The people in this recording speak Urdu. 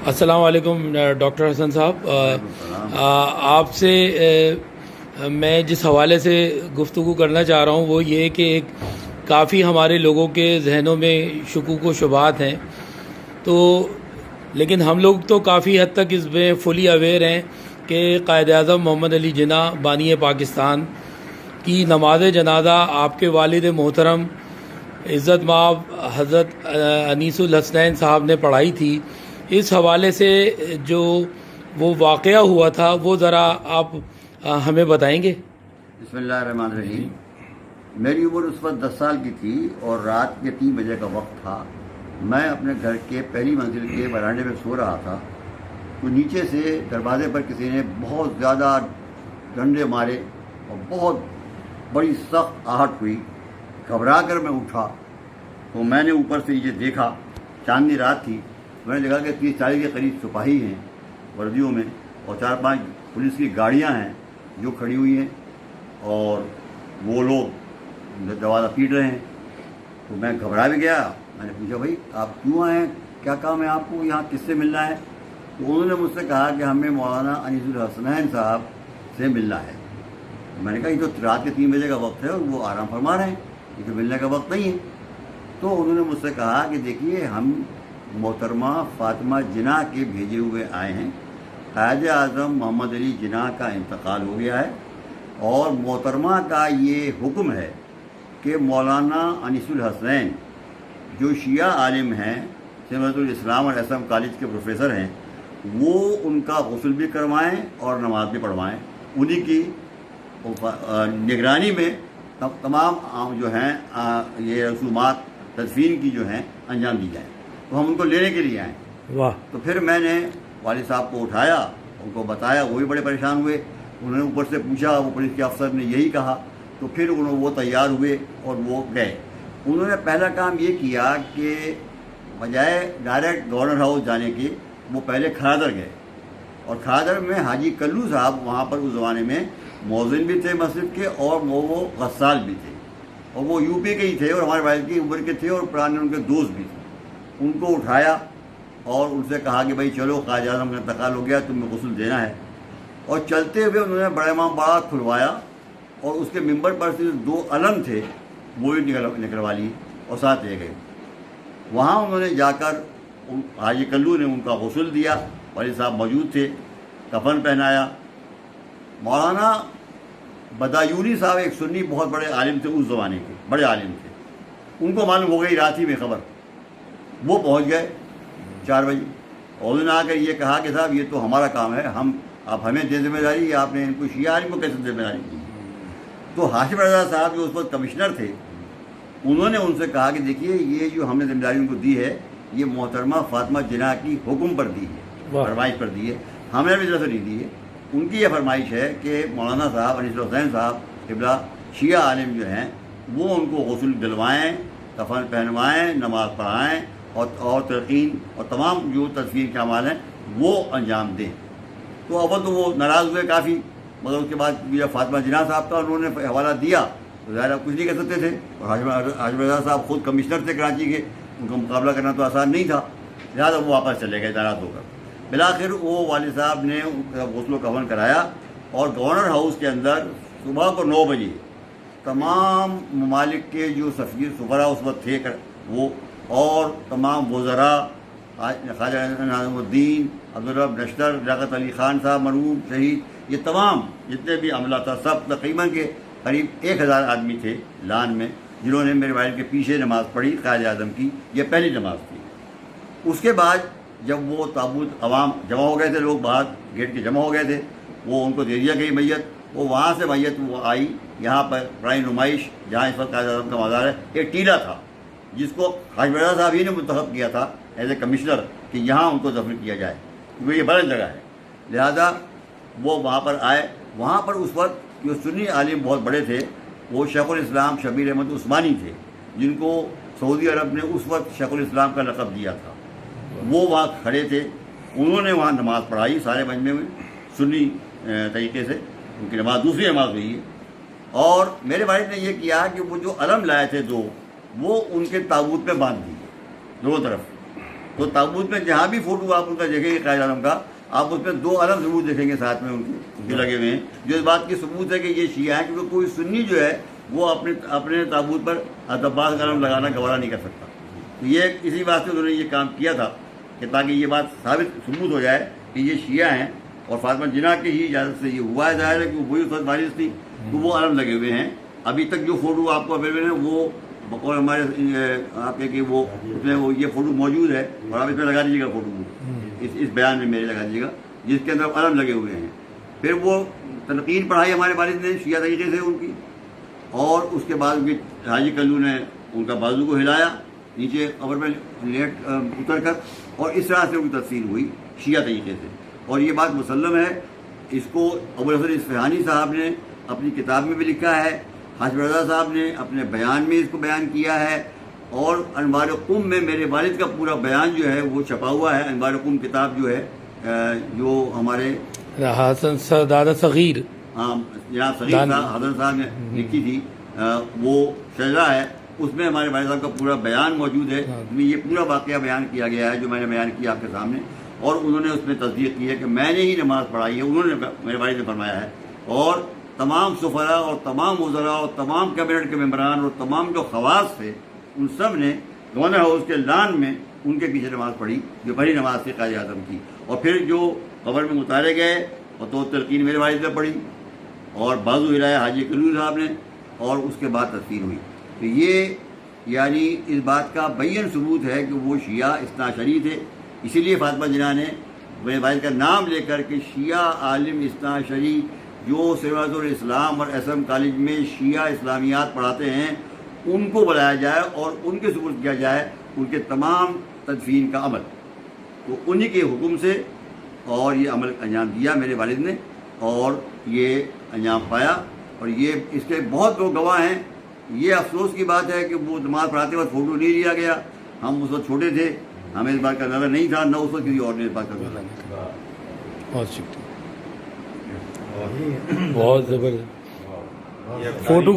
السلام علیکم ڈاکٹر حسن صاحب، آپ سے میں جس حوالے سے گفتگو کرنا چاہ رہا ہوں وہ یہ کہ ایک کافی ہمارے لوگوں کے ذہنوں میں شکوک و شبہات ہیں، تو لیکن ہم لوگ تو کافی حد تک اس میں فلی اویئر ہیں کہ قائد اعظم محمد علی جناح بانی پاکستان کی نماز جنازہ آپ کے والد محترم عزت مآب حضرت انیس الحسنین صاحب نے پڑھائی تھی۔ اس حوالے سے جو وہ واقعہ ہوا تھا وہ ذرا آپ ہمیں بتائیں گے؟ بسم اللہ الرحمن الرحیم۔ میری عمر اس وقت 10 سال کی تھی اور رات کے 3 بجے کا وقت تھا۔ میں اپنے گھر کے پہلی منزل کے برانڈے میں سو رہا تھا، تو نیچے سے دروازے پر کسی نے بہت زیادہ ڈنڈے مارے اور بہت بڑی سخت آہٹ ہوئی۔ گھبرا کر میں اٹھا تو میں نے اوپر سے یہ دیکھا، چاندنی رات تھی، میں نے دیکھا کہ 30-40 کے قریب سپاہی ہیں وردیوں میں اور 4-5 پولیس کی گاڑیاں ہیں جو کھڑی ہوئی ہیں اور وہ لوگ دروازہ پیٹ رہے ہیں۔ تو میں گھبرا بھی گیا۔ میں نے پوچھا بھائی آپ کیوں آئے ہیں، کیا کام ہے آپ کو، یہاں کس سے ملنا ہے؟ تو انہوں نے مجھ سے کہا کہ ہمیں مولانا انیس الحسنین صاحب سے ملنا ہے۔ میں نے کہا یہ تو رات کے 3 بجے کا وقت ہے اور وہ آرام فرما رہے ہیں، یہ تو ملنے کا وقت نہیں ہے۔ تو انہوں نے مجھ سے کہا کہ دیکھیے ہم محترمہ فاطمہ جناح کے بھیجے ہوئے آئے ہیں، قائد اعظم محمد علی جناح کا انتقال ہو گیا ہے اور محترمہ کا یہ حکم ہے کہ مولانا انیس الحسنین جو شیعہ عالم ہیں، سمت الاسلام اور ایس ایم کالج کے پروفیسر ہیں، وہ ان کا غسل بھی کروائیں اور نماز بھی پڑھوائیں، انہی کی نگرانی میں تمام جو ہیں یہ رسومات تدفین کی جو ہیں انجام دی جائیں۔ تو ہم ان کو لینے کے لیے آئے۔ واہ! تو پھر میں نے والد صاحب کو اٹھایا، ان کو بتایا، وہ بھی بڑے پریشان ہوئے۔ انہوں نے اوپر سے پوچھا، وہ پولیس کے افسر نے یہی کہا، تو پھر وہ تیار ہوئے اور وہ گئے۔ انہوں نے پہلا کام یہ کیا کہ بجائے ڈائریکٹ گورنر ہاؤس جانے کے وہ پہلے کھادر گئے، اور کھادر میں حاجی کلو صاحب وہاں پر اس زمانے میں مؤذن بھی تھے مسجد کے اور وہ غسال بھی تھے، اور وہ یو پی کے ہی تھے اور ہمارے والد کی عمر کے تھے اور پرانے ان کے دوست بھی تھے۔ ان کو اٹھایا اور ان سے کہا کہ بھائی چلو قائد اعظم کا انتقال ہو گیا، تمہیں غسل دینا ہے۔ اور چلتے ہوئے انہوں نے بڑا امام باڑہ کھلوایا اور اس کے ممبر پر سے 2 علم تھے وہ بھی نکلوا لی اور ساتھ لے گئے۔ وہاں انہوں نے جا کر حاجی کلو نے ان کا غسل دیا، والد صاحب موجود تھے، کفن پہنایا۔ مولانا بدایونی صاحب ایک سنی بہت بڑے عالم تھے، اس زمانے کے بڑے عالم تھے، ان کو معلوم ہو گئی رات ہی میں خبر، وہ پہنچ گئے 4 بجے اور انہوں نے آ کر یہ کہا کہ صاحب یہ تو ہمارا کام ہے، آپ ہمیں دیں ذمہ داری، آپ نے ان کو شیعہ عالم کو کیسے ذمہ داری دی؟ تو ہاشم رضا صاحب جو اس وقت کمشنر تھے، انہوں نے ان سے کہا کہ دیکھیے یہ جو ہم نے ذمہ داری ان کو دی ہے یہ محترمہ فاطمہ جناح کی حکم پر دی ہے، فرمائش پر دی ہے، ہمیں بھی طرف سے نہیں دی ہے۔ ان کی یہ فرمائش ہے کہ مولانا صاحب انیس الحسنین صاحب قبلہ شیعہ عالم جو ہیں وہ ان کو غسل دلوائیں، کفن پہنوائیں، نماز پڑھائیں اور تلقین اور تمام جو تدفین کے اعمال ہیں وہ انجام دیں۔ تو اول تو وہ ناراض ہوئے کافی، مگر اس کے بعد جب فاطمہ جناح صاحب کا انہوں نے حوالہ دیا تو ظاہر کچھ نہیں کر سکتے تھے، اور ہاشم رضا صاحب خود کمشنر تھے کراچی کے، ان کا مقابلہ کرنا تو آسان نہیں تھا، لہٰذا وہ واپس چلے گئے ناراض ہو کر۔ بالآخر وہ والد صاحب نے غسل و کفن کرایا اور گورنر ہاؤس کے اندر صبح کو 9 بجے تمام ممالک کے جو سفیر سفراء اس وقت تھے وہ اور تمام وزراء، خواجہ نظام الدین، عبدالرب نشتر، لیاقت علی خان صاحب مرحوم شہید، یہ تمام جتنے بھی عملہ تھا سب تقریباً کے قریب 1000 آدمی تھے لان میں، جنہوں نے میرے والد کے پیچھے نماز پڑھی قائد اعظم کی، یہ پہلی نماز تھی۔ اس کے بعد جب وہ تابوت عوام جمع ہو گئے تھے، لوگ باہر گیٹ کے جمع ہو گئے تھے، وہ ان کو دے دیا گئی میت، وہ وہاں سے میت وہ آئی یہاں پر پرانی نمائش جہاں اس وقت قائد اعظم کا مزار ہے، ایک ٹیلا تھا جس کو ہاشم رضا صاحب ہی نے منتخب کیا تھا ایز اے کمشنر کہ یہاں ان کو دفن کیا جائے کیونکہ یہ بلند جگہ ہے، لہذا وہ وہاں پر آئے۔ وہاں پر اس وقت جو سنی عالم بہت بڑے تھے وہ شیخ الاسلام شبیر احمد عثمانی تھے، جن کو سعودی عرب نے اس وقت شیخ الاسلام کا لقب دیا تھا، وہ وہاں کھڑے تھے، انہوں نے وہاں نماز پڑھائی سارے مجمع میں سنی طریقے سے، ان کی نماز دوسری نماز ہوئی ہے۔ اور میرے والد نے یہ کیا کہ وہ جو علم لائے تھے 2 وہ ان کے تابوت میں باندھ دیے دونوں طرف، تو تابوت میں جہاں بھی فوٹو آپ ان کا دیکھیں گے قائد اعظم کا، آپ اس میں 2 الگ ثبوت دیکھیں گے ساتھ میں ان کے جو لگے ہوئے ہیں، جو اس بات کی ثبوت ہے کہ یہ شیعہ ہیں، کیونکہ کوئی سنی جو ہے وہ اپنے تابوت پر عباس کا علم لگانا گوارا نہیں کر سکتا۔ تو یہ اسی واسطے انہوں نے یہ کام کیا تھا کہ تاکہ یہ بات ثبوت ہو جائے کہ یہ شیعہ ہیں، اور فاطمہ جناح کی ہی اجازت سے یہ ہوا ہے، ظاہر ہے کہ وہی اس وقت وارث تھی، تو وہ علم لگے ہوئے ہیں۔ ابھی تک جو فوٹو آپ کو اویلیبل ہیں وہ بقول ہمارے آپ کہ وہ اس میں وہ یہ فوٹو موجود ہے، اور آپ اس میں لگا دیجیے گا فوٹو، اس بیان میں میرے لگا دیجیے گا، جس کے اندر علم لگے ہوئے ہیں۔ پھر وہ تلقین پڑھائی ہمارے والد نے شیعہ طریقے سے ان کی، اور اس کے بعد ان کے حاجی کلو نے ان کا بازو کو ہلایا نیچے قبر میں لیٹ اتر کر، اور اس طرح سے ان کی تفسیر ہوئی شیعہ طریقے سے، اور یہ بات مسلم ہے۔ اس کو ابوالحسن اصفہانی صاحب نے اپنی کتاب میں بھی لکھا ہے، حاجی رضا صاحب نے اپنے بیان میں اس کو بیان کیا ہے، اور انوار قم میں میرے والد کا پورا بیان جو ہے وہ چھپا ہوا ہے۔ انوار قم کتاب جو ہے جو ہمارے حسن دادا صغیر جناب صغیر صاحب حضرت صاحب نے لکھی تھی، وہ شجرہ ہے، اس میں ہمارے والد صاحب کا پورا بیان موجود ہے، اس میں یہ پورا واقعہ بیان کیا گیا ہے جو میں نے بیان کیا آپ کے سامنے، اور انہوں نے اس میں تصدیق کی ہے کہ میں نے ہی نماز پڑھائی ہے، انہوں نے میرے والد نے فرمایا ہے، اور تمام سفراء اور تمام وزراء اور تمام کیبنٹ کے ممبران اور تمام جو خواص تھے ان سب نے گورنر ہاؤس کے لان میں ان کے پیچھے نماز پڑھی، جو پہلی نماز تھی قائد اعظم کی، اور پھر جو قبر میں اتارے گئے اور تو تلقین میرے والد نے پڑھی، اور بازو ہلایا حاجی کلو صاحب نے، اور اس کے بعد تفسیر ہوئی۔ تو یہ یعنی اس بات کا بین ثبوت ہے کہ وہ شیعہ اثنا عشری تھے، اسی لیے فاطمہ جناح نے میرے والد کا نام لے کر کہ شیعہ عالم اثنا عشری جو سیرت الاسلام اور ایس ایم کالج میں شیعہ اسلامیات پڑھاتے ہیں ان کو بلایا جائے اور ان کے سپرد کیا جائے ان کے تمام تدفین کا عمل۔ تو انہی کے حکم سے اور یہ عمل انجام دیا میرے والد نے، اور یہ انجام پایا، اور یہ اس کے بہت لوگ گواہ ہیں۔ یہ افسوس کی بات ہے کہ وہ نماز پڑھاتے وقت فوٹو نہیں لیا گیا، ہم اس وقت چھوٹے تھے، ہمیں اس بات کا نظر نہیں تھا، نہ اس وقت کسی اور نے اس بات کا نظر تھا۔ بہت شکریہ، بہت زبردست فوٹو